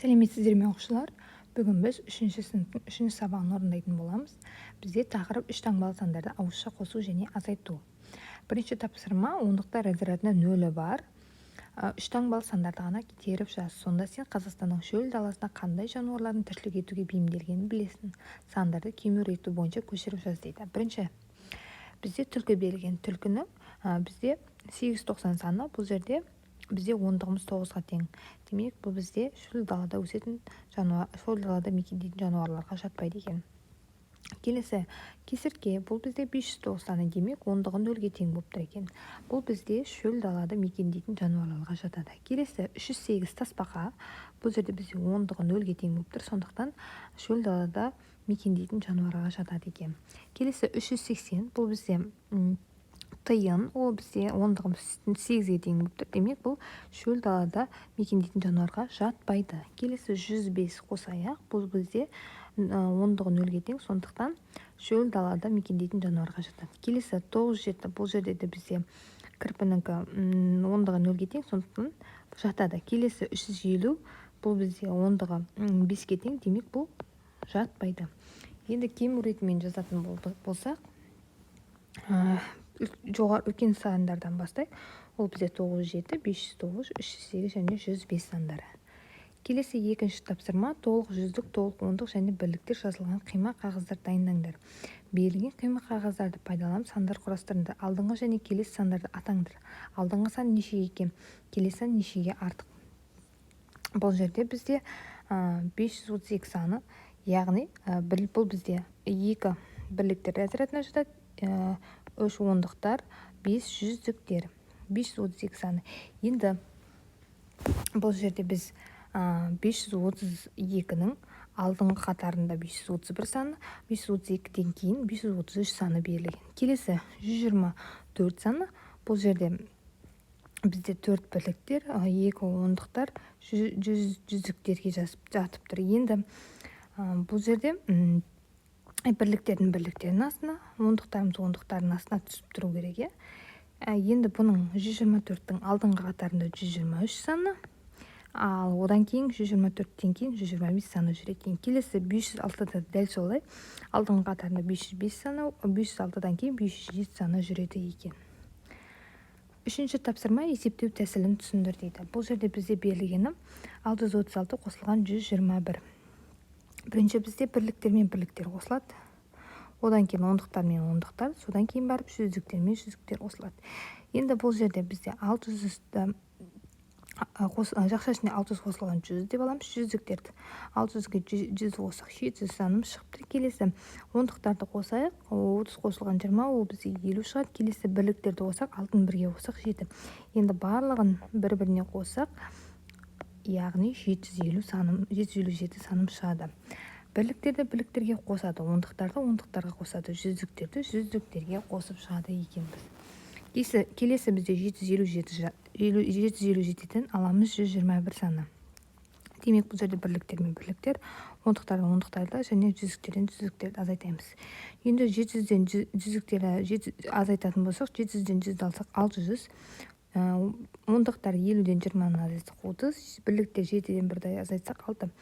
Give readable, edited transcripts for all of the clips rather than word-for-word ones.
Сәлеметсіздер ме оқушылар? Бүгін біз 3-ші сыныптың 3-ші сабағын орындайтын боламыз. Бізде тақырып үш таңбалы сандарды ауызша қосу және азайту. Бірінші тапсырма ондықтар разрядында нөлі бар. Үш таңбалы сандарды ғана теріп жаз. Сонда сен Қазақстанның шөл даласына қандай жануарлардың тіршілік етуге бейімделгенін білесің. Сандарды кемер ету бойынша көшіріп жаз дейді. Бірінші бізде түлкі берілген. Түлкіні бізде 890 саны, бұл жерде бізде ондығымыз 9-ға тең. Демек, бұл бізде шөл далада өсетін жануар, шөл далада мекендейтін жануарларға жатпайды екен. Келесі кесіртке, бұл бізде 590 саны, демек ондығы 0-ге тең болып тұр екен. Бұл бізде шөл далада мекендейтін жануарларға жатады. Келесі 308 тасбақа, бұл жерде бізде ондығы 0-ге тең болып тұр, сондықтан шөл далада мекендейтін жануарға жатады екен. Келесі 380, бұл бізде тиын, ол бізде ондығымыз 8-ге тең болып тұр. Демек, бұл шөл далада мекендейтін жануарға жатпайды. Келесі 105 қосаяқ, бұл бізде ондығы 0-ге тең, сондықтан шөл далада мекендейтін жануарға жатады. Келесі 97, бұл жерде де бізде кірпінікі ондығы 0-ге тең, сондықтан жатады. Келесі 350, бұл бізде ондығы 5-ге тең, демек бұл жатпайды. Енді кемер етумен жазатын болсақ, жоғары үлкен сандардан бастайық. Ол бізде 907, 509, 308 және 105 сандары. Келесі екінші тапсырма толық жүздік, толық ондық және бірліктер жазылған қима қағаздар дайындаңдар. Берілген қима қағаздарды пайдаланып сандар құрастырыңдар. Алдыңғы және келесі сандарды атаңдар. Алдыңғы сан нешеге екен, келесі сан нешеге артық. Бұл жерде бізде 532 саны, яғни бұл бізде 2 бірліктер разрядына жатады, 3 ондықтар, 5 жүздіктер, 532 саны. Енді бұл жерде біз 532-ның алдыңғы қатарында 531 саны, 532-ден кейін 533 саны берілген. Келесі 124 саны, бұл жерде бізде 4 бірліктер, 2 ондықтар, жүздіктерге жатып тұр. Енді бұл жерде бірліктердің астына, ондықтардың астына түсіп тұру керек. Енді бұның 124-тің алдыңғы қатарында 123 саны, ал одан кейін 124-тен кейін 125 саны жүретін. Келесі 506-да дәл солай, алдыңғы қатарында 505 саны, 506-дан кейін 507 саны жүреді екен. Үшінші тапсырма есептеу тәсілін түсіндір дейді. Бұл жерде бізде берілгені 636 қосылған 121. Бірінші бізде бірліктермен бірліктер қосылады. Одан кейін ондықтар мен ондықтар, содан кейін барып жүздіктер мен жүздіктер қосылады. Енді бұл жерде бізде 600-ді жақша ішіне 600 қосылған 100 деп аламыз. Жүздіктерді 600-ге 100 қосақ 700 санымыз шығып тұр. Келесі ондықтарды қосайық, 30 қосылған 20, ол бізде 50 шығады. Келесі бірліктерді қосақ, алтын бірге қосақ 7. Енді барлығын бір-біріне қосақ, яғни 757 саным шығады. Бірліктерді бірліктерге қосады, ондықтарды ондықтарға қосады, жүздіктерді жүздіктерге қосып шығады екенбіз. Келесі бізде 757-ден аламыз 121 саны. Демек, бұл жерде бірліктер мен бірліктер, ондықтарды ондықтарды және жүздіктерден жүздіктерді азайтаймыз. Енді 700-ден жүздіктерді азайтатын болсақ, 700-ден 100 алсақ 600, ондықтар 50-ден 20-ны азайтсақ 30, бірліктер 7-ден 1-ді азайтсақ 6.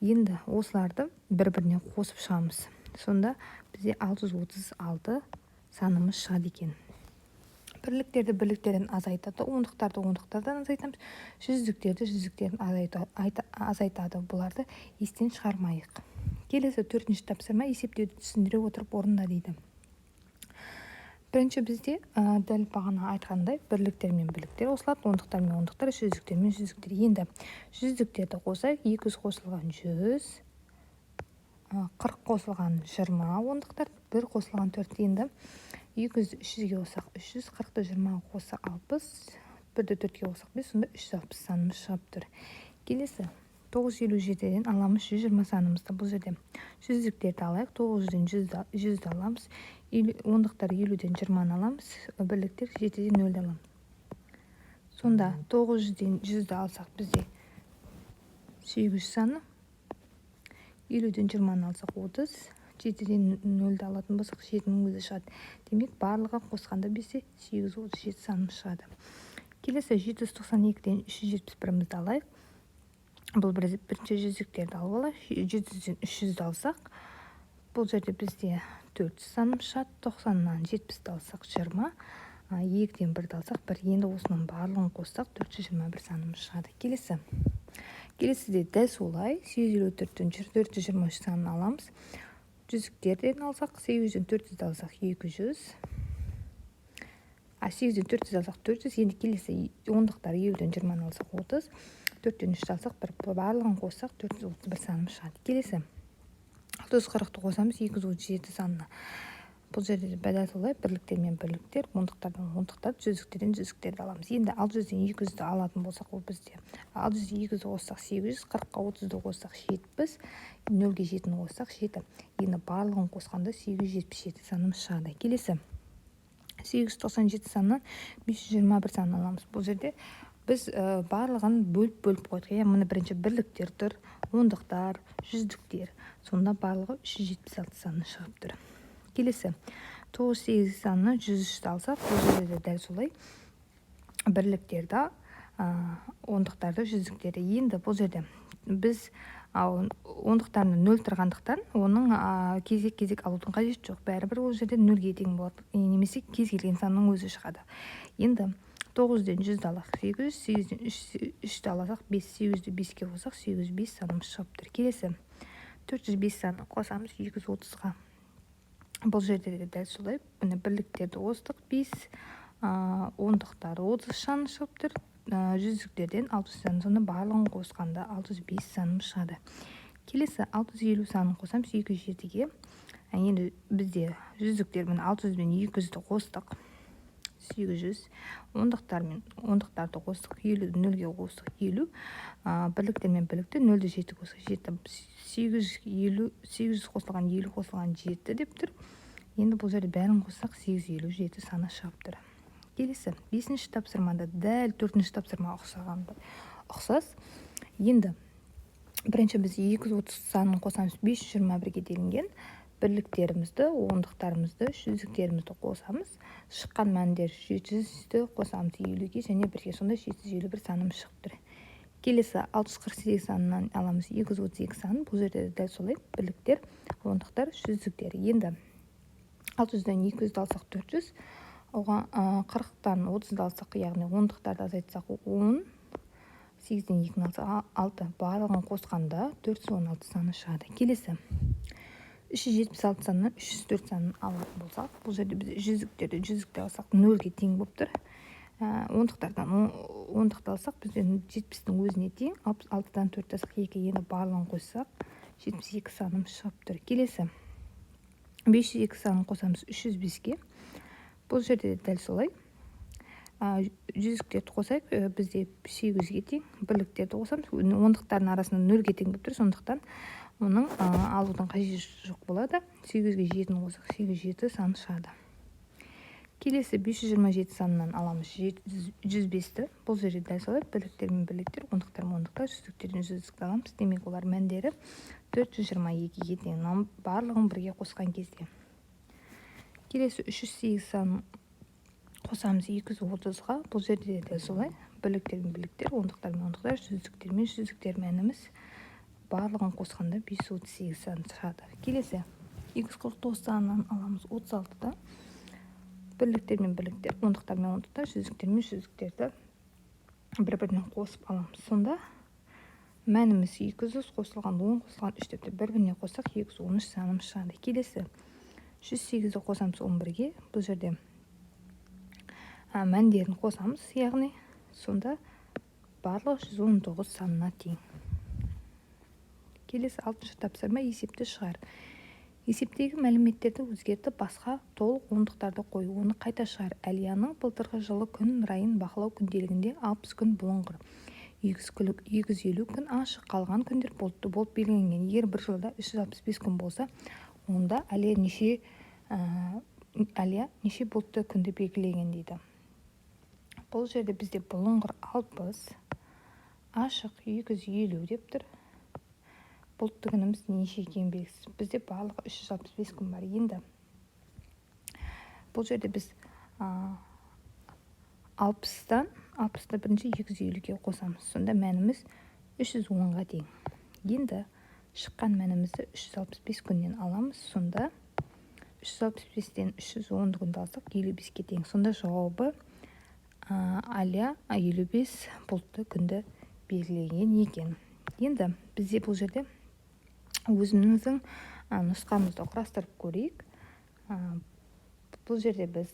Енді осыларды бір-біріне қосып шығамыз. Сонда бізде 636 санымыз шығады екен. Бірліктерді бірліктерден азайтады, ондықтарды ондықтардан азайтамыз, жүздіктерді жүздіктерден азайтады. Бұларды естен шығармайық. Келесі 4-ші тапсырма есептеуді түсіндіре отырып орында дейді. Бірінші бізде дәл бағана айтқандай бірліктер мен бірліктер қосылады, ондықтар мен ондықтар, жүздіктер мен жүздіктер. Енді жүздіктерді қосайық, 200 қосылған 100, 40 қосылған 20 ондықтар, 1 қосылған 4. Енді 200 300-ге қосақ 300, 40-ды 20-ға қосақ 60, 1-ді 4-ге қосақ 5, сонда 360 санымыз шығып тұр. Келесі 957-ден аламыз 120 санымызды. Бұл жерде жүздіктерді алайық, 900-ден 100-ді аламыз, ондықтар 50-ден 20-ны аламыз, бірліктер 7-ден 0-ді аламыз. Сонда 900-ден 100-ді алсақ бізде 800 саны, 50-ден 20-ны алсақ 30, 7-ден 0-ді алатын болсақ 7-нің өзі шығады. Демек, барлығы қосқанда бізде 837 санымыз шығады. Келесі 792-ден 371-мізді алайық. бұл бірінші жүздіктерді алып алайық. 100-ден 300-ді алсақ, бұл жерде бізде 400 саным шығады. 90-нан 70-ді алсақ 20, 2-ден 1-ді алсақ 1. Енді осының барлығын қоссақ 421 саным шығады. Келесіде дәл солай 854-тен 423 санын аламыз. Жүздіктерден алсақ 800-ден 400-ді алсақ 200, 800-ден 400-ді алсақ 400. Енді келесі ондықтар 7-ден 20-ны алсақ 30, 4-ден 3-ді алсақ 1. Барлығын қоссақ 431 саным шығады. Келесі 640-ты қосамыз 237 санына. Бұл жерде дәл солай бірліктер мен бірліктер, ондықтардан ондықтар, жүздіктерден жүздіктерді аламыз. Енді 600-ден 200-ді алатын болсақ, ол бізде 600-ден 200-ді қоссақ 800, 40-қа 30-ды қоссақ 70, 0-ге 7-ні қоссақ 7. Енді барлығын қосқанда 877 саным шығады. Келесі 897 санынан 521 санын аламыз. Бұл жерде біз барлығын бөліп қойдық. Мұны бірінші бірліктер тұр, ондықтар, жүздіктер. Сонда барлығы 376 саны шығып тұр. Келесі 98 санынан 103-ті алсақ, бұл жерде дәл солай бірліктерді, ондықтарды, жүздіктерді. Енді бұл жерде біз ондықтарны 0 тұрғандықтан, оның кезек алудың қажет жоқ. Бәрібір ол жерде 0-ге тең болады. Немесе кез келген санның өзі шығады. Енді 9-ден 100-ді алсақ 800, 8-ден 3-ді алсақ 5, 800-ді 5-ке қосақ 805 саным шығып тұр. Келесі 405 санын қосамыз 230-ға. Бұл жерде де дәл солай бірліктерді қостық 5, ондықтары 30 санын шығып тұр. Жүздіктерден 600 санын, сонда барлығын қосқанда 605 саным шығады. Келесі 650 санын қосамыз 207-ге. Енді бізде жүздіктермен 600 мен 200-ді қостық 800, ондықтарды қостық 50, 0-ге қостық 50, бірліктер мен бірліктер 0-ді 7 қосық 7, 800 қосылған 50 қосылған 7 деп тұр. Енді бұл жерде бәрін қоссақ 857 саны шығып тұр. Келесі 5-ші тапсырмада дәл 4-ші тапсырма ұқсас. Енді бірінші біз 230 санын қосамыз 521-ге делінген. Бірліктерімізді, ондықтарымызды, жүздіктерімізді қосамыз. Шыққан мәндер 700-ді қосамыз 50-ге және 1-ге, сонда 751 саным шығып тұр. Келесі 648 санынан аламыз 232 санын. Бұл жерде дәл солай бірліктер, ондықтар, жүздіктер. Енді 600-ден 200-ді алсақ 400, оған 40-тан 30-ды алсақ, яғни ондықтарды азайтсақ 10, 8-ден 2-ні алсақ 6, барлығын қосқанда 416 саны шығады. Келесі 376 санынан 304 санын алатын болсақ, бұл жерде біз жүздікті алсақ 0-ге тең болып тұр. Ондықтардан ондықты алсақ, бізден 70-дің өзіне тең, 66-дан 4 алсақ 2, енді барлығын қоссақ 72 саным шығып тұр. Келесі 502 санын қосамыз 305-ге. Бұл жерде дәл солай жүздіктерді қосайық, бізде 800-ге тең, бірліктерді қосамыз, ондықтардың арасында 0-ге тең болып тұр, сондықтан оның алудың қажеті жоқ болады. 800-ге 7-ні қосақ 87 саны шығады. Келесі 527 санынан аламыз 105-ті. Бұл жерде дәл солай бірліктер мен бірліктер, ондықтар мен ондықтар, жүздіктерден жүздікті аламыз. Демек олар мәндері 422-ге тең, барлығын бірге қосқан кезде. Келесі 308 санын қосамыз 230-ға. Бұл жерде дәл солай бірліктер мен бірліктер, ондықтар мен ондықтар, жүздіктер мен жүздіктер мәніміз барлығын қосқанда 538 сан шығады. Келесі 249 санынан аламыз 36-да. Бірліктер мен бірліктер, ондықтар мен ондықтар, жүздіктер мен жүздіктерді бір-бірінен қосып аламыз. Сонда мәніміз 200 қосылған 10 қосылған 3 депті. Бір-біріне қоссақ 213 саным шығады. Келесі 108-ді қосамыз 11-ге. Бұл жерде мәндерін қосамыз, яғни сонда барлығы 119 санына тең. Келесі 6-шы тапсырма есепті шығар. Есептегі мәліметтерді өзгертіп, басқа толық ондықтарды қою, оны қайта шығар. Әлияның былтырғы жылы күн райын бақылау күнделігінде 60 күн бұлыңғыр, 250 күн ашық, қалған күндер бұлтты болып белгіленген. Егер бір жылда 365 күн болса, онда Әлия неше бұлтты күнді белгілеген дейді. Бұл жерде бізде бұлыңғыр 60, ашық 250 деп тұр. Бұлтты күніміз неше екені белгісіз. Бізде барлығы 365 күн бар. Енді бұл жерде біз 60-та бірінші 250-ге қосамыз. Сонда мәніміз 310-ға тең. Енді шыққан мәнімізді 365 күннен аламыз. Сонда 365-тен 310 күнді алсақ 55-ке тең. Сонда жауабы Алия 55 бұлтты күнді белгілеген екен. Енді бізде бұл жерде өзіміздің нұсқамызды құрастырып көрейік. Бұл жерде біз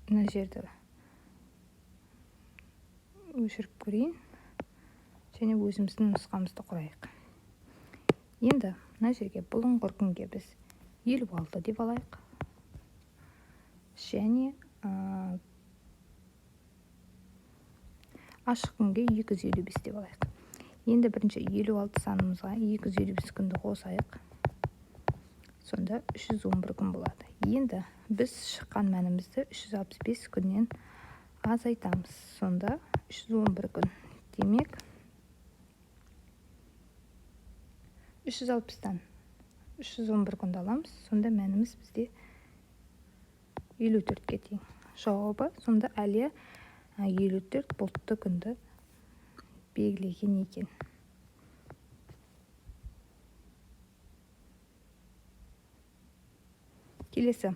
мына жерді өшіріп көрейін және өзіміздің нұсқамызды құрайық. Енді мына жерге бұлыңғыр күнге біз 56 деп алайық. Және ашық күнге 255 деп алайық. Енді бірінші 56 санымызға 255 күнді қосайық. Сонда 311 күн болады. Енді біз шыққан мәнімізді 365 күннен азайтамыз. Сонда 311 күн. Демек 360-тан 311 күнді аламыз. Сонда мәніміз бізде 54-ке тең. Жауабы сонда Алия 54 бұлтты күнді белгілеген екен. Келесі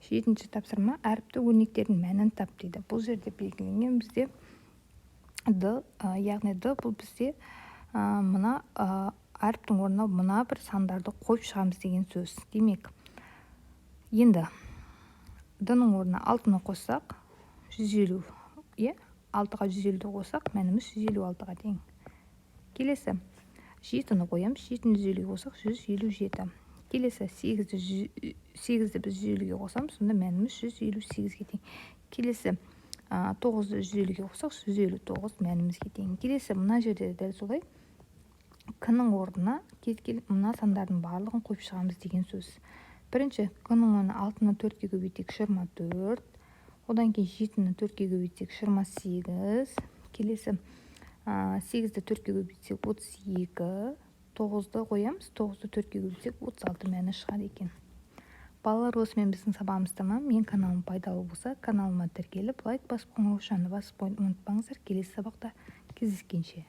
7-ші тапсырма әріпті өрнектердің мәнін тап дейді. Бұл жерде белгіленген бізде D, яғни D бұл бізде мына әріптің орнына мына бір сандарды қойып шығамыз деген сөз. Демек, енді D-ның орнына 6-ны қоссақ 150, 6-ға 150 қоссақ мәніміз 156-ға тең. Келесі 7-ні қоямыз, 7-ні 150-ге қоссақ 157. Келесі 8-ді біз 150-ге қосамыз, сонда мәніміз 158-ге тең. Келесі 9-ды 150-ге қоссақ 159 мәнімізге тең. Келесі мына жерде дәл солай К-ның орнына мына сандардың барлығын қойып шығамыз деген сөз. Бірінші К-ның орнына 6-ны 4-ке көбейтсек 24, одан кейін 7-ні 4-ке көбейтсек 28, келесі 8-ді 4-ке көбейтсек 32, 9-ды қоямыз, 9-ды 4-ке көбейтсек 36 мәні шығады екен. Балалар, осымен біздің сабағымыз тамам. Мен каналым пайдалы болса, каналыма тіркеліп, лайк басып қоңырау тушағына басып қойып ұмытпаңыздар. Келесі сабақта кездескенше.